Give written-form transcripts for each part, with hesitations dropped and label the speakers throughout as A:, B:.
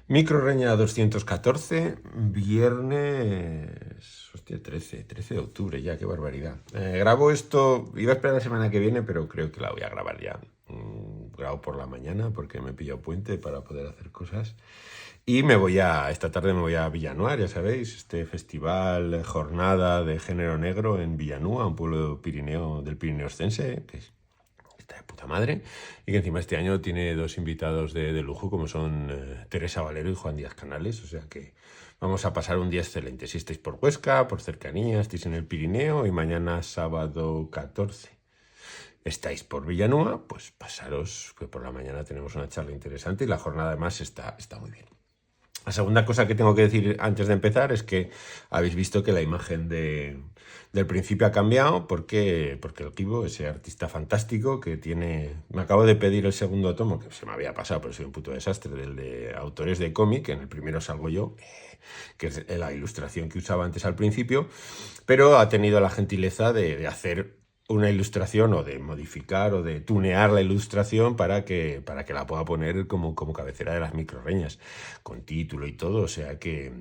A: Microreña 214, viernes, hostia, 13 de octubre ya, qué barbaridad. Grabo esto, iba a esperar la semana que viene, pero creo que la voy a grabar ya. Grabo por la mañana porque me he pillado puente para poder hacer cosas. Y esta tarde me voy a Villanueva, ya sabéis, este festival, jornada de género negro en Villanueva, un pueblo del Pirineo Ostense, que está de puta madre, y que encima este año tiene dos invitados de lujo como son Teresa Valero y Juan Díaz Canales, o sea que vamos a pasar un día excelente. Si estáis por Huesca, por cercanía, estáis en el Pirineo y mañana sábado 14 estáis por Villanueva, pues pasaros, que por la mañana tenemos una charla interesante y la jornada además está muy bien. La segunda cosa que tengo que decir antes de empezar es que habéis visto que la imagen del principio ha cambiado porque el Kibo, ese artista fantástico que tiene... Me acabo de pedir el segundo tomo, que se me había pasado, pero soy un puto desastre, del de autores de cómic, en el primero salgo yo, que es la ilustración que usaba antes al principio, pero ha tenido la gentileza de hacer una ilustración o de modificar o de tunear la ilustración para que la pueda poner como cabecera de las microreñas, con título y todo, o sea que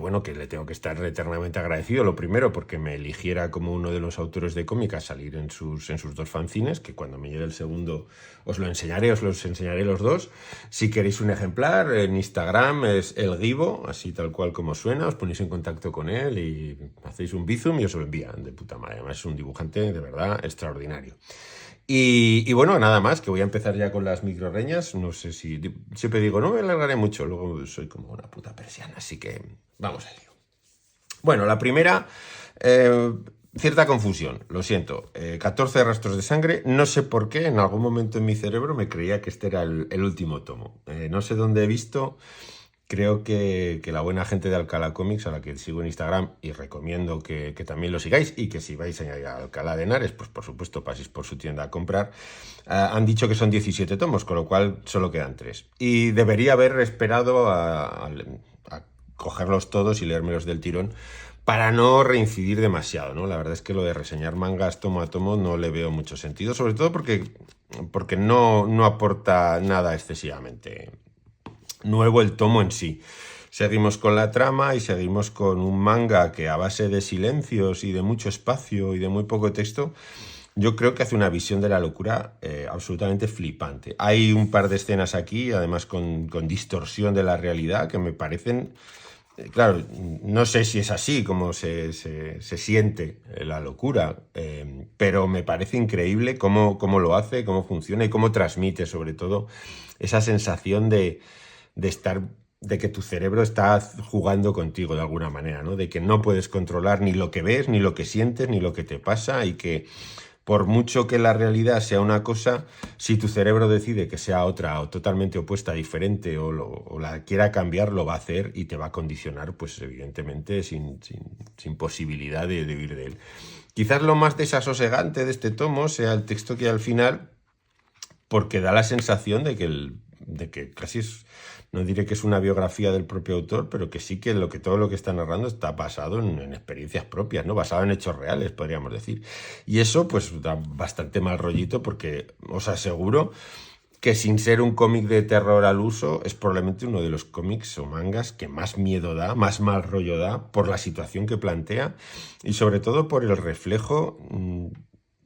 A: bueno, que le tengo que estar eternamente agradecido. Lo primero, porque me eligiera como uno de los autores de cómic a salir en sus dos fanzines, que cuando me llegue el segundo os los enseñaré los dos. Si queréis un ejemplar, en Instagram es El Gibo, así tal cual como suena, os ponéis en contacto con él y hacéis un bizum y os lo envían de puta madre. Además es un dibujante de verdad extraordinario. Y bueno, nada más, que voy a empezar ya con las microreñas. No sé si... Siempre digo, no me alargaré mucho, luego soy como una puta persiana, así que vamos a ello. Bueno, la primera, cierta confusión, lo siento. 14 rastros de sangre, no sé por qué, en algún momento en mi cerebro me creía que este era el último tomo. No sé dónde he visto... Creo que la buena gente de Alcalá Comics, a la que sigo en Instagram y recomiendo que también lo sigáis, y que si vais a Alcalá de Henares, pues por supuesto paséis por su tienda a comprar, han dicho que son 17 tomos, con lo cual solo quedan 3. Y debería haber esperado a cogerlos todos y leérmelos del tirón para no reincidir demasiado, ¿no? La verdad es que lo de reseñar mangas tomo a tomo no le veo mucho sentido, sobre todo porque no aporta nada excesivamente nuevo el tomo en sí. Seguimos con la trama y seguimos con un manga que a base de silencios y de mucho espacio y de muy poco texto, yo creo que hace una visión de la locura absolutamente flipante. Hay un par de escenas aquí, además con distorsión de la realidad, que me parecen... Claro, no sé si es así como se siente la locura, pero me parece increíble cómo lo hace, cómo funciona y cómo transmite sobre todo esa sensación de estar, de que tu cerebro está jugando contigo de alguna manera, ¿no? De que no puedes controlar ni lo que ves, ni lo que sientes, ni lo que te pasa, y que por mucho que la realidad sea una cosa, si tu cerebro decide que sea otra o totalmente opuesta, diferente, o la quiera cambiar, lo va a hacer y te va a condicionar, pues evidentemente sin posibilidad de huir de él. Quizás lo más desasosegante de este tomo sea el texto que hay al final, porque da la sensación de que casi es, no diré que es una biografía del propio autor, pero que sí que todo lo que está narrando está basado en experiencias propias, ¿no? Basado en hechos reales, podríamos decir. Y eso pues da bastante mal rollito, porque os aseguro que sin ser un cómic de terror al uso, es probablemente uno de los cómics o mangas que más miedo da, más mal rollo da, por la situación que plantea y sobre todo por el reflejo,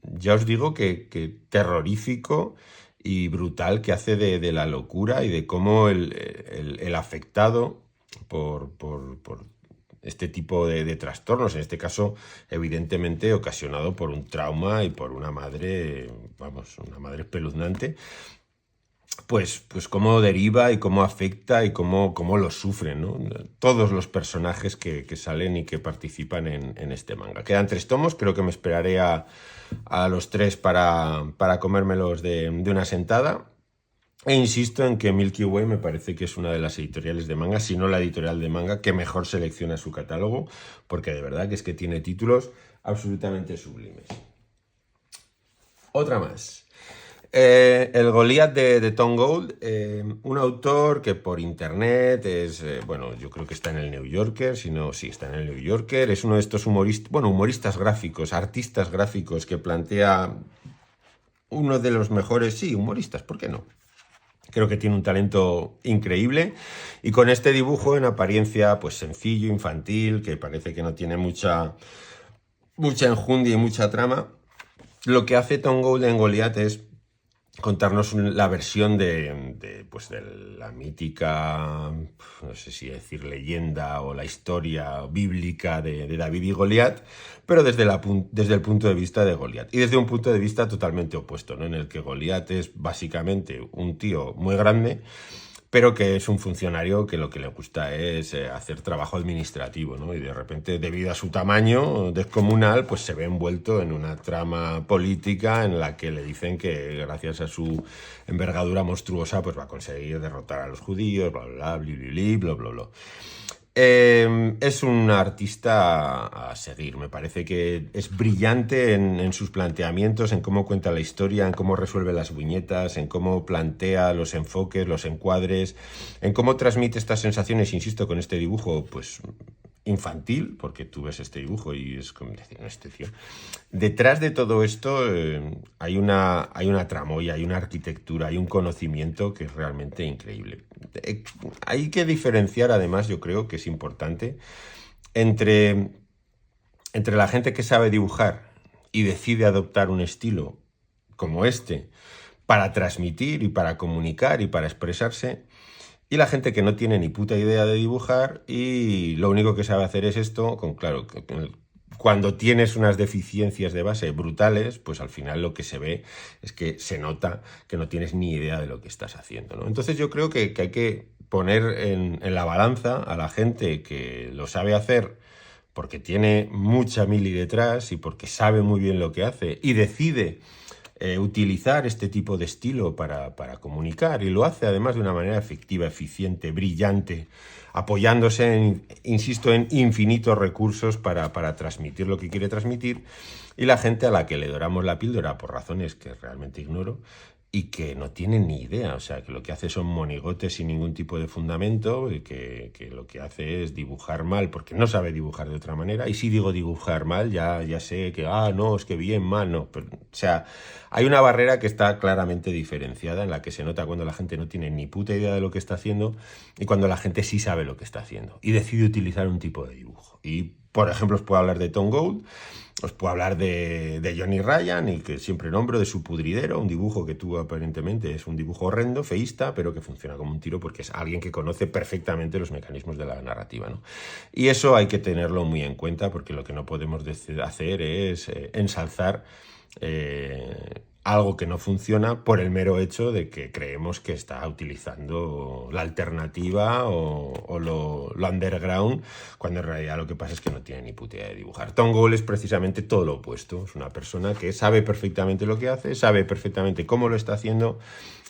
A: ya os digo que terrorífico y brutal que hace de la locura y de cómo el afectado por este tipo de trastornos, en este caso evidentemente ocasionado por un trauma y por una madre, vamos, una madre espeluznante, pues cómo deriva y cómo afecta y cómo lo sufren, ¿no? Todos los personajes que salen y que participan en este manga. Quedan 3 tomos, creo que me esperaré a los 3 para comérmelos de una sentada. E insisto en que Milky Way me parece que es una de las editoriales de manga, si no la editorial de manga, que mejor selecciona su catálogo, porque de verdad que es que tiene títulos absolutamente sublimes. Otra más. El Goliat de Tom Gold, un autor que por internet es, bueno, yo creo que está en el New Yorker, si no, sí, está en el New Yorker, es uno de estos humoristas gráficos, artistas gráficos que plantea uno de los mejores, sí, humoristas, ¿por qué no? Creo que tiene un talento increíble y con este dibujo en apariencia pues sencillo, infantil, que parece que no tiene mucha enjundia y mucha trama, lo que hace Tom Gold en Goliat es contarnos la versión pues de la mítica, no sé si decir leyenda o la historia bíblica de David y Goliat, pero desde el punto de vista de Goliat. Y desde un punto de vista totalmente opuesto, ¿no? En el que Goliat es básicamente un tío muy grande, pero que es un funcionario que lo que le gusta es hacer trabajo administrativo, ¿no? Y de repente, debido a su tamaño descomunal, pues se ve envuelto en una trama política en la que le dicen que gracias a su envergadura monstruosa, pues va a conseguir derrotar a los judíos, bla, bla, bla, bla, bla, bla. Es un artista a seguir, me parece que es brillante en sus planteamientos, en cómo cuenta la historia, en cómo resuelve las viñetas, en cómo plantea los enfoques, los encuadres, en cómo transmite estas sensaciones, insisto, con este dibujo, pues infantil, porque tú ves este dibujo y es como decir, este tío. Detrás de todo esto hay una tramoya, hay una arquitectura, hay un conocimiento que es realmente increíble. Hay que diferenciar, además, yo creo que es importante, entre la gente que sabe dibujar y decide adoptar un estilo como este para transmitir y para comunicar y para expresarse, y la gente que no tiene ni puta idea de dibujar y lo único que sabe hacer es esto, claro, cuando tienes unas deficiencias de base brutales, pues al final lo que se ve es que se nota que no tienes ni idea de lo que estás haciendo, ¿no? Entonces yo creo que hay que poner en la balanza a la gente que lo sabe hacer porque tiene mucha mili detrás y porque sabe muy bien lo que hace y decide utilizar este tipo de estilo para comunicar, y lo hace además de una manera efectiva, eficiente, brillante, apoyándose, insisto, en infinitos recursos para transmitir lo que quiere transmitir, y la gente a la que le doramos la píldora por razones que realmente ignoro y que no tiene ni idea, o sea, que lo que hace son monigotes sin ningún tipo de fundamento, y que lo que hace es dibujar mal, porque no sabe dibujar de otra manera, y si digo dibujar mal, ya sé que, no, es que bien, mal, no, pero, o sea, hay una barrera que está claramente diferenciada, en la que se nota cuando la gente no tiene ni puta idea de lo que está haciendo, y cuando la gente sí sabe lo que está haciendo, y decide utilizar un tipo de dibujo. Y, por ejemplo, os puedo hablar de Tom Gold, os puedo hablar de Johnny Ryan, y que siempre nombro, de su Pudridero, un dibujo que tú aparentemente es un dibujo horrendo, feísta, pero que funciona como un tiro porque es alguien que conoce perfectamente los mecanismos de la narrativa, ¿no? Y eso hay que tenerlo muy en cuenta, porque lo que no podemos hacer es ensalzar algo que no funciona por el mero hecho de que creemos que está utilizando la alternativa o lo underground, cuando en realidad lo que pasa es que no tiene ni puta idea de dibujar. Tom Gold es precisamente todo lo opuesto, es una persona que sabe perfectamente lo que hace, sabe perfectamente cómo lo está haciendo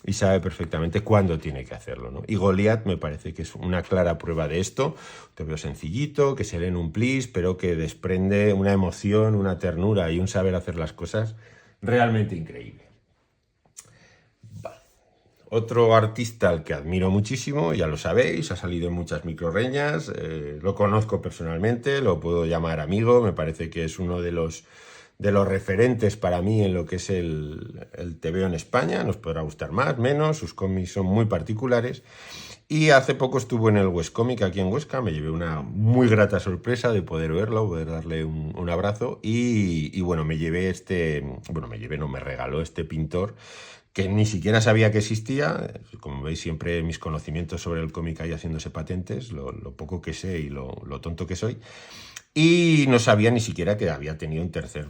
A: y sabe perfectamente cuándo tiene que hacerlo, ¿no? Y Goliat me parece que es una clara prueba de esto. Te veo sencillito, que se lee en un plis, pero que desprende una emoción, una ternura y un saber hacer las cosas realmente increíble. Vale. Otro artista al que admiro muchísimo, ya lo sabéis, ha salido en muchas microreñas, lo conozco personalmente, lo puedo llamar amigo, me parece que es uno de los referentes para mí en lo que es el TVO en España. Nos podrá gustar más, menos, sus cómics son muy particulares. Y hace poco estuvo en el Westcomic aquí en Huesca, me llevé una muy grata sorpresa de poder verlo, poder darle un abrazo, y bueno, me regaló este pintor que ni siquiera sabía que existía. Como veis, siempre mis conocimientos sobre el cómic ahí haciéndose patentes, lo poco que sé y lo tonto que soy. Y no sabía ni siquiera que había tenido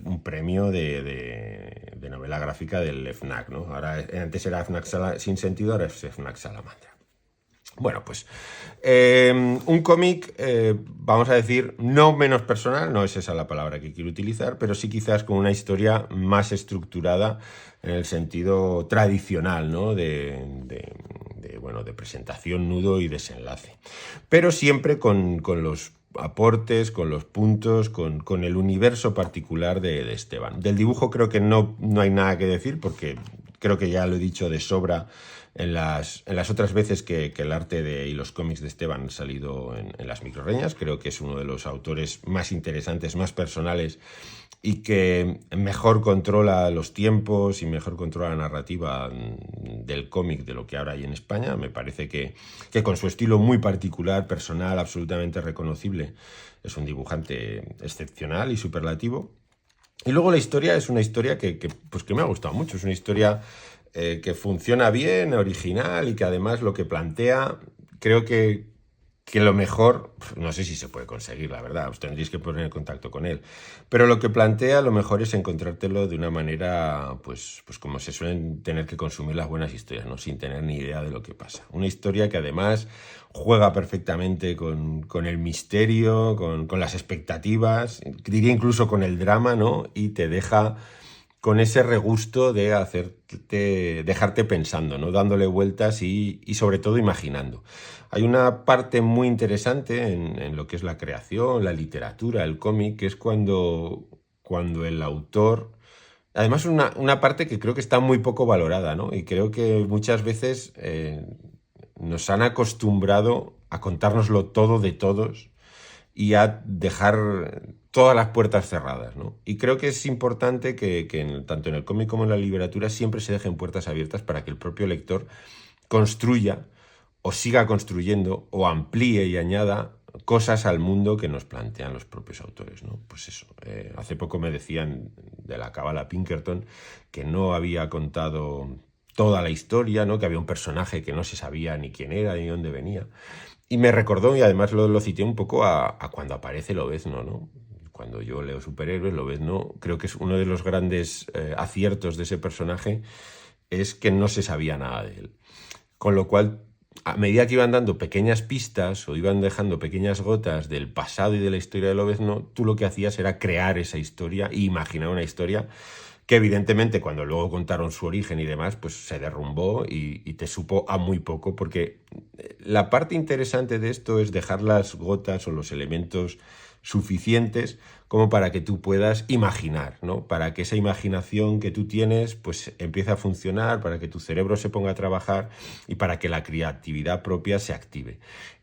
A: un premio de novela gráfica del FNAC, ¿no? Ahora, antes era FNAC Sin Sentido, ahora es FNAC Salamandra. Bueno, pues un cómic, vamos a decir, no menos personal, no es esa la palabra que quiero utilizar, pero sí quizás con una historia más estructurada en el sentido tradicional, ¿no? de presentación, nudo y desenlace. Pero siempre con los aportes, con los puntos, con el universo particular de Esteban. Del dibujo creo que no hay nada que decir, porque creo que ya lo he dicho de sobra en las otras veces que el arte y los cómics de Esteban han salido en las microreñas. Creo que es uno de los autores más interesantes, más personales y que mejor controla los tiempos y mejor controla la narrativa del cómic de lo que ahora hay en España. Me parece que con su estilo muy particular, personal, absolutamente reconocible, es un dibujante excepcional y superlativo. Y luego la historia es una historia pues que me ha gustado mucho. Es una historia que funciona bien, original y que además lo que plantea, creo que lo mejor, no sé si se puede conseguir, la verdad, os tendréis que poner en contacto con él, pero lo que plantea lo mejor es encontrártelo de una manera, pues como se suelen tener que consumir las buenas historias, ¿no? Sin tener ni idea de lo que pasa. Una historia que además juega perfectamente con el misterio, con las expectativas, diría incluso con el drama, ¿no? Y te deja con ese regusto de dejarte pensando, ¿no? Dándole vueltas y sobre todo imaginando. Hay una parte muy interesante en lo que es la creación, la literatura, el cómic, que es cuando el autor... Además, una parte que creo que está muy poco valorada, ¿no? Y creo que muchas veces nos han acostumbrado a contárnoslo todo de todos y a dejar todas las puertas cerradas, ¿no? Y creo que es importante que tanto en el cómic como en la literatura siempre se dejen puertas abiertas para que el propio lector construya o siga construyendo o amplíe y añada cosas al mundo que nos plantean los propios autores, ¿no? Pues eso, hace poco me decían de la cábala Pinkerton que no había contado toda la historia, ¿no? Que había un personaje que no se sabía ni quién era ni dónde venía. Y me recordó, y además lo cité un poco a cuando aparece Lobezno, ¿no? Cuando yo leo superhéroes, Lobezno, creo que es uno de los grandes aciertos de ese personaje, es que no se sabía nada de él. Con lo cual, a medida que iban dando pequeñas pistas o iban dejando pequeñas gotas del pasado y de la historia de Lobezno, tú lo que hacías era crear esa historia e imaginar una historia que evidentemente cuando luego contaron su origen y demás, pues se derrumbó y te supo a muy poco, porque la parte interesante de esto es dejar las gotas o los elementos suficientes como para que tú puedas imaginar, ¿no? Para que esa imaginación que tú tienes pues empiece a funcionar, para que tu cerebro se ponga a trabajar y para que la creatividad propia se active.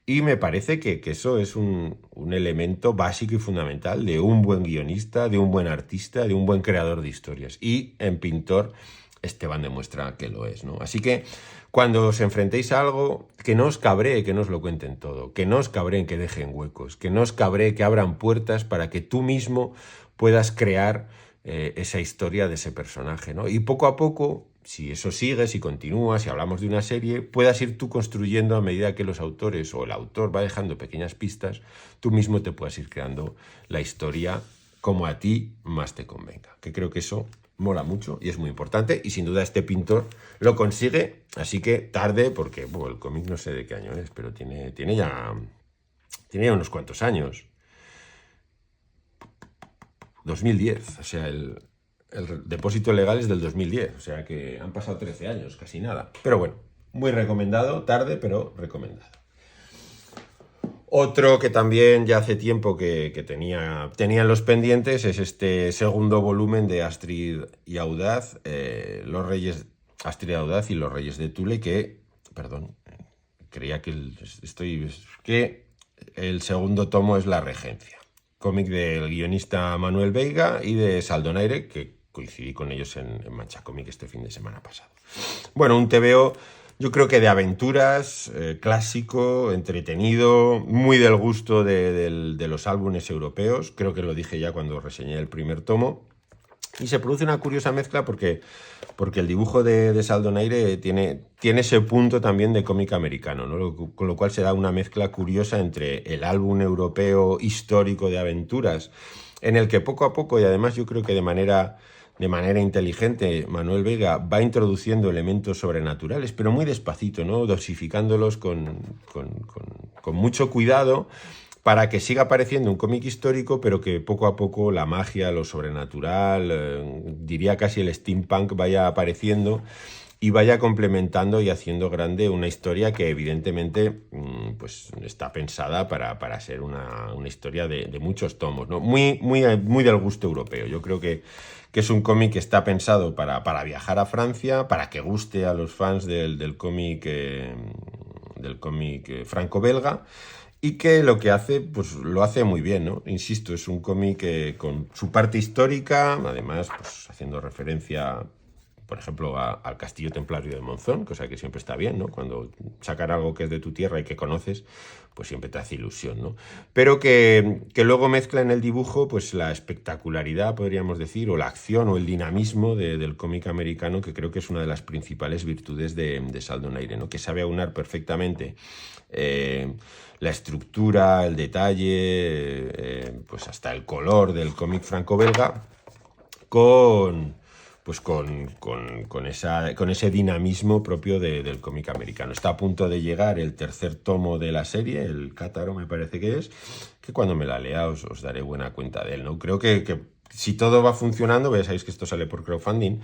A: Y me parece que eso es un elemento básico y fundamental de un buen guionista, de un buen artista, de un buen creador de historias. Y en Pintor, Esteban demuestra que lo es, ¿no? Así que cuando os enfrentéis a algo, que no os cabree que no os lo cuenten todo, que no os cabreen que dejen huecos, que no os cabree que abran puertas para que tú mismo puedas crear esa historia de ese personaje, ¿no? Y poco a poco, si eso sigue, si continúa, si hablamos de una serie, puedas ir tú construyendo a medida que los autores o el autor va dejando pequeñas pistas, tú mismo te puedas ir creando la historia como a ti más te convenga. Que creo que eso mola mucho y es muy importante, y sin duda este Pintor lo consigue, así que tarde, porque bueno, el cómic no sé de qué año es, pero tiene ya unos cuantos años. 2010, o sea, el depósito legal es del 2010, o sea que han pasado 13 años, casi nada. Pero bueno, muy recomendado, tarde, pero recomendado. Otro que también ya hace tiempo que tenía en los pendientes es este segundo volumen de Astrid y Audaz, Astrid Audaz y los Reyes de Tule, que, perdón, creía que el segundo tomo es La Regencia, cómic del guionista Manuel Veiga y de Saldonaire, que coincidí con ellos en Mancha Cómic este fin de semana pasado. Bueno, un TVO, yo creo que de aventuras, clásico, entretenido, muy del gusto de los álbumes europeos, creo que lo dije ya cuando reseñé el primer tomo, y se produce una curiosa mezcla porque el dibujo de Saldonaire tiene ese punto también de cómic americano, ¿no? Con lo cual se da una mezcla curiosa entre el álbum europeo histórico de aventuras, en el que poco a poco, y además yo creo que de manera inteligente, Manuel Vega va introduciendo elementos sobrenaturales, pero muy despacito, ¿no? Dosificándolos con mucho cuidado, para que siga apareciendo un cómic histórico, pero que poco a poco la magia, lo sobrenatural, diría casi el steampunk, vaya apareciendo y vaya complementando y haciendo grande una historia que evidentemente pues está pensada para ser una historia de muchos tomos, ¿no? Muy del gusto europeo. Yo creo que es un cómic que está pensado para viajar a Francia, para que guste a los fans del cómic franco-belga, y que lo que hace, pues lo hace muy bien, ¿no? Insisto, es un cómic con su parte histórica, además, pues haciendo referencia, por ejemplo, al Castillo Templario de Monzón, cosa que siempre está bien, ¿no? Cuando sacan algo que es de tu tierra y que conoces, pues siempre te hace ilusión, ¿no? Pero que luego mezcla en el dibujo, pues la espectacularidad, podríamos decir, o la acción o el dinamismo del cómic americano, que creo que es una de las principales virtudes de Sal Donaire, ¿no? Que sabe aunar perfectamente la estructura, el detalle, pues hasta el color del cómic franco-belga con, pues con ese dinamismo propio del cómic americano. Está a punto de llegar el tercer tomo de la serie, el Cátaro me parece que es, que cuando me la lea os daré buena cuenta de él, ¿no? Creo que si todo va funcionando, ya sabéis que esto sale por crowdfunding,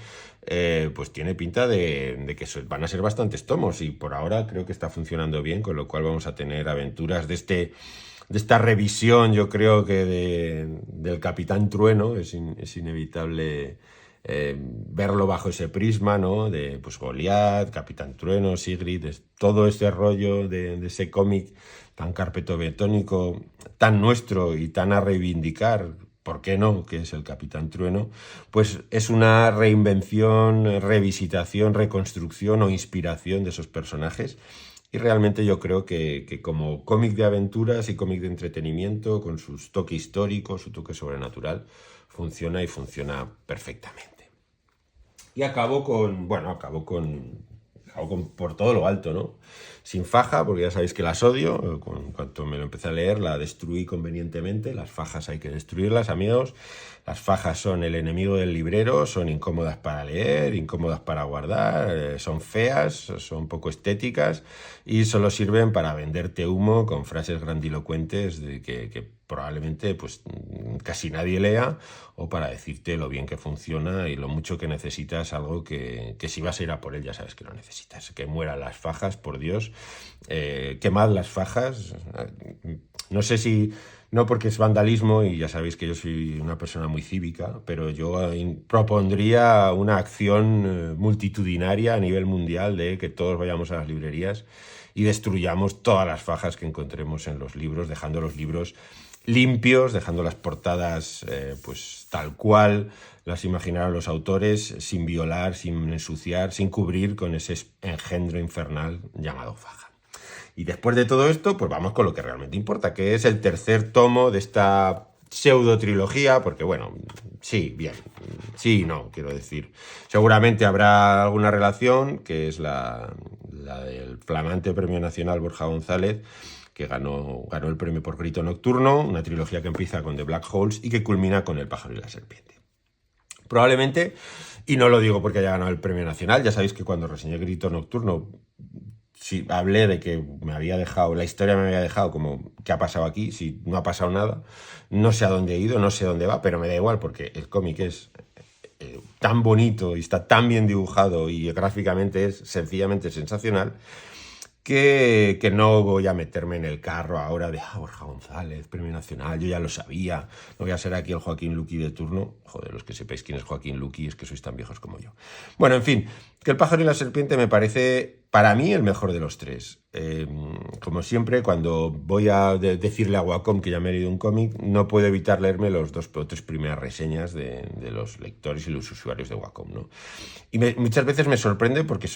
A: pues tiene pinta de que van a ser bastantes tomos y por ahora creo que está funcionando bien, con lo cual vamos a tener aventuras de esta revisión, yo creo que del Capitán Trueno. Es inevitable verlo bajo ese prisma, ¿no? De pues Goliat, Capitán Trueno, Sigrid, todo este rollo de ese cómic tan carpetobetónico, tan nuestro y tan a reivindicar, ¿por qué no?, que es el Capitán Trueno, pues es una reinvención, revisitación, reconstrucción o inspiración de esos personajes. Y realmente yo creo que como cómic de aventuras y cómic de entretenimiento, con su toque histórico, su toque sobrenatural, funciona y funciona perfectamente. Y acabo con por todo lo alto, ¿no? Sin faja, porque ya sabéis que las odio. En cuanto me lo empecé a leer, la destruí convenientemente. Las fajas hay que destruirlas, amigos. Las fajas son el enemigo del librero, son incómodas para leer, incómodas para guardar, son feas, son poco estéticas y solo sirven para venderte humo con frases grandilocuentes de que probablemente pues casi nadie lea, o para decirte lo bien que funciona y lo mucho que necesitas algo que si vas a ir a por él ya sabes que lo necesitas. Que mueran las fajas, por Dios. Quemad las fajas. No sé si... No porque es vandalismo y ya sabéis que yo soy una persona muy cívica, pero yo propondría una acción multitudinaria a nivel mundial de que todos vayamos a las librerías y destruyamos todas las fajas que encontremos en los libros, dejando los libros limpios, dejando las portadas pues tal cual las imaginaron los autores, sin violar, sin ensuciar, sin cubrir con ese engendro infernal llamado faja. Y después de todo esto, pues vamos con lo que realmente importa, que es el tercer tomo de esta pseudo trilogía, porque bueno, sí, bien, sí y no, quiero decir. Seguramente habrá alguna relación, que es la del flamante Premio Nacional Borja González, que ganó el premio por Grito Nocturno, una trilogía que empieza con The Black Holes y que culmina con El pájaro y la serpiente. Probablemente, y no lo digo porque haya ganado el premio nacional, ya sabéis que cuando reseñé Grito Nocturno, sí, hablé de que me había dejado, la historia me había dejado como, ¿qué ha pasado aquí? Si no ha pasado nada, no sé a dónde he ido, no sé dónde va, pero me da igual porque el cómic es tan bonito y está tan bien dibujado y gráficamente es sencillamente sensacional, que no voy a meterme en el carro ahora de Borja González, Premio Nacional, yo ya lo sabía, no voy a ser aquí el Joaquín Luqui de turno. Joder, los que sepáis quién es Joaquín Luqui es que sois tan viejos como yo. Bueno, en fin, que El pájaro y la serpiente me parece, para mí, el mejor de los tres. Como siempre, cuando voy a decirle a Wacom que ya me he leído un cómic, no puedo evitar leerme los 2 o 3 primeras reseñas de los lectores y los usuarios de Wacom, ¿no? Y muchas veces me sorprende porque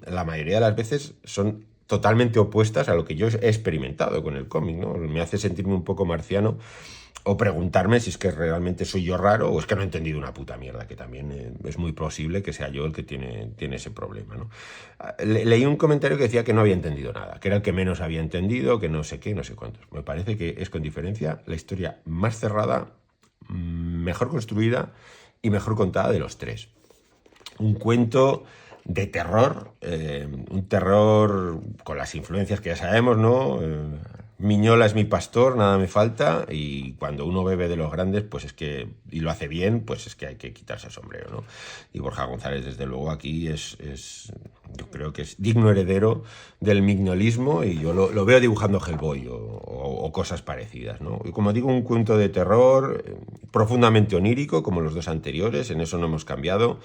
A: la mayoría de las veces son totalmente opuestas a lo que yo he experimentado con el cómic, ¿no? Me hace sentirme un poco marciano o preguntarme si es que realmente soy yo raro o es que no he entendido una puta mierda, que también es muy posible que sea yo el que tiene ese problema, ¿no? Leí un comentario que decía que no había entendido nada, que era el que menos había entendido, que no sé qué, no sé cuántos. Me parece que es con diferencia la historia más cerrada, mejor construida y mejor contada de los tres. Un cuento de terror, un terror con las influencias que ya sabemos, ¿no? Miñola es mi pastor, nada me falta, y cuando uno bebe de los grandes, pues es que, y lo hace bien, pues es que hay que quitarse el sombrero, ¿no? Y Borja González, desde luego, aquí yo creo que es digno heredero del mignolismo, y yo lo veo dibujando Hellboy o o cosas parecidas, ¿no? Y como digo, un cuento de terror profundamente onírico, como los dos anteriores, en eso no hemos cambiado,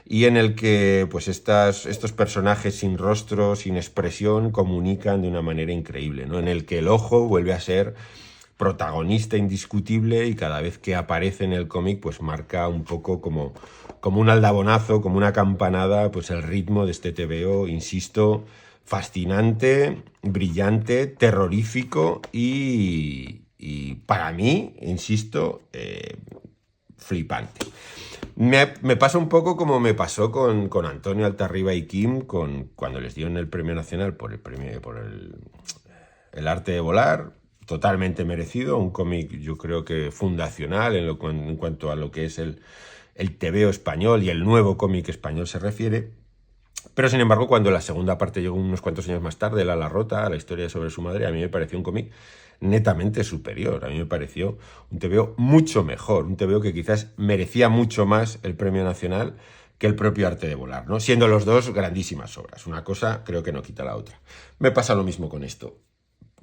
A: y en el que pues estos personajes sin rostro, sin expresión, comunican de una manera increíble, ¿no? En el que el ojo vuelve a ser protagonista indiscutible y cada vez que aparece en el cómic pues marca un poco como un aldabonazo, como una campanada, pues el ritmo de este TVO, insisto, fascinante, brillante, terrorífico y para mí, insisto, flipante. Me pasa un poco como me pasó con Antonio Altarriba y Kim cuando les dieron el premio nacional por el arte de volar, totalmente merecido, un cómic yo creo que fundacional en cuanto a lo que es el TVO español y el nuevo cómic español se refiere. Pero sin embargo, cuando la segunda parte llegó unos cuantos años más tarde, La Rota, la historia sobre su madre, a mí me pareció un cómic netamente superior. A mí me pareció un TVO mucho mejor, un TVO que quizás merecía mucho más el premio nacional que el propio arte de volar, ¿no? Siendo los dos grandísimas obras. Una cosa creo que no quita la otra. Me pasa lo mismo con esto.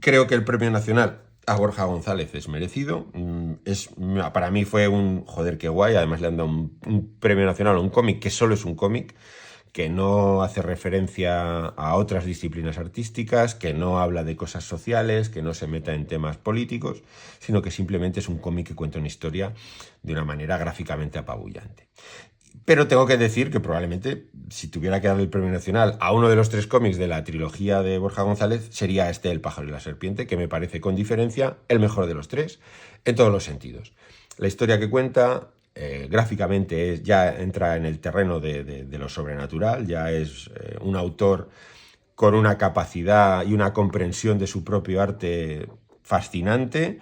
A: Creo que el premio nacional a Borja González es merecido. Para mí fue un joder, qué guay. Además le han dado un premio nacional a un cómic que solo es un cómic, que no hace referencia a otras disciplinas artísticas, que no habla de cosas sociales, que no se meta en temas políticos, sino que simplemente es un cómic que cuenta una historia de una manera gráficamente apabullante. Pero tengo que decir que probablemente, si tuviera que darle el premio nacional a uno de los 3 cómics de la trilogía de Borja González, sería este, El pájaro y la serpiente, que me parece con diferencia el mejor de los 3, en todos los sentidos. La historia que cuenta, gráficamente, ya entra en el terreno de lo sobrenatural, ya es un autor con una capacidad y una comprensión de su propio arte fascinante.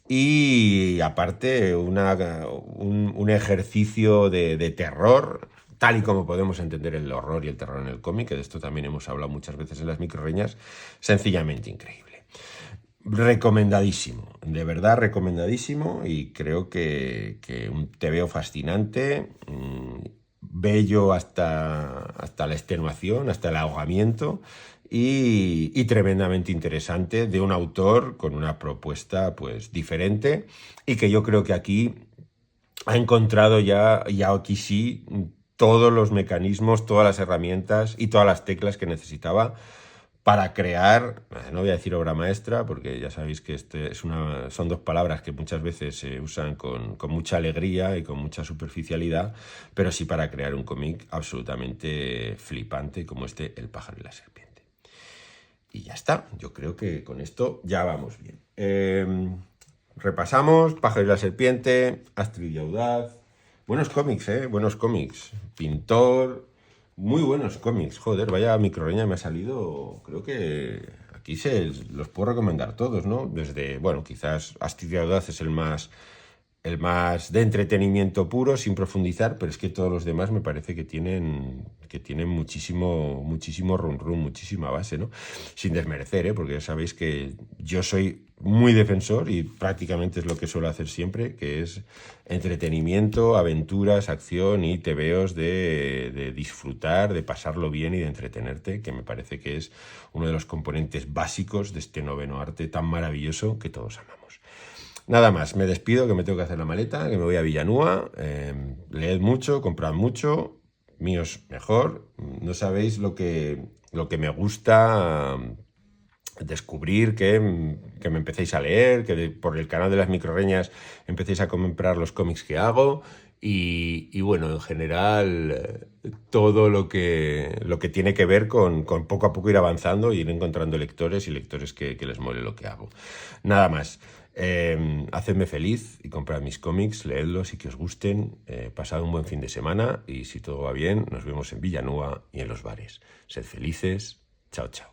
A: Y aparte un ejercicio de terror, tal y como podemos entender el horror y el terror en el cómic, que de esto también hemos hablado muchas veces en las microreñas, sencillamente increíble. Recomendadísimo, de verdad recomendadísimo, y creo que un TVO fascinante, bello hasta la extenuación, hasta el ahogamiento, y tremendamente interesante, de un autor con una propuesta pues diferente, y que yo creo que aquí ha encontrado ya aquí sí todos los mecanismos, todas las herramientas y todas las teclas que necesitaba para crear, no voy a decir obra maestra, porque ya sabéis que son 2 palabras que muchas veces se usan con mucha alegría y con mucha superficialidad, pero sí para crear un cómic absolutamente flipante como El pájaro y la serpiente. Y ya está, yo creo que con esto ya vamos bien. Repasamos, Pájaro y la serpiente, Astrid y Audaz. Buenos cómics, buenos cómics. Pintor, muy buenos cómics. Joder, vaya microreña me ha salido. Creo que aquí los puedo recomendar todos, ¿no? Desde, bueno, quizás Astrid y Audaz es el más de entretenimiento puro, sin profundizar, pero es que todos los demás me parece que tienen muchísimo run, muchísima base, ¿no? Sin desmerecer, porque ya sabéis que yo soy muy defensor y prácticamente es lo que suelo hacer siempre, que es entretenimiento, aventuras, acción y TVOs de disfrutar, de pasarlo bien y de entretenerte, que me parece que es uno de los componentes básicos de este noveno arte tan maravilloso que todos amamos. Nada más, me despido, que me tengo que hacer la maleta, que me voy a Villanúa. Leed mucho, comprad mucho, míos mejor. No sabéis lo que me gusta descubrir, que me empecéis a leer, que por el canal de las microreñas empecéis a comprar los cómics que hago. Y bueno, en general, todo lo que tiene que ver con poco a poco ir avanzando y ir encontrando lectores y lectores que les mole lo que hago. Nada más. Hacedme feliz y comprad mis cómics, leedlos y que os gusten. Pasad un buen fin de semana y si todo va bien, nos vemos en Villanúa y en los bares. Sed felices. Chao, chao.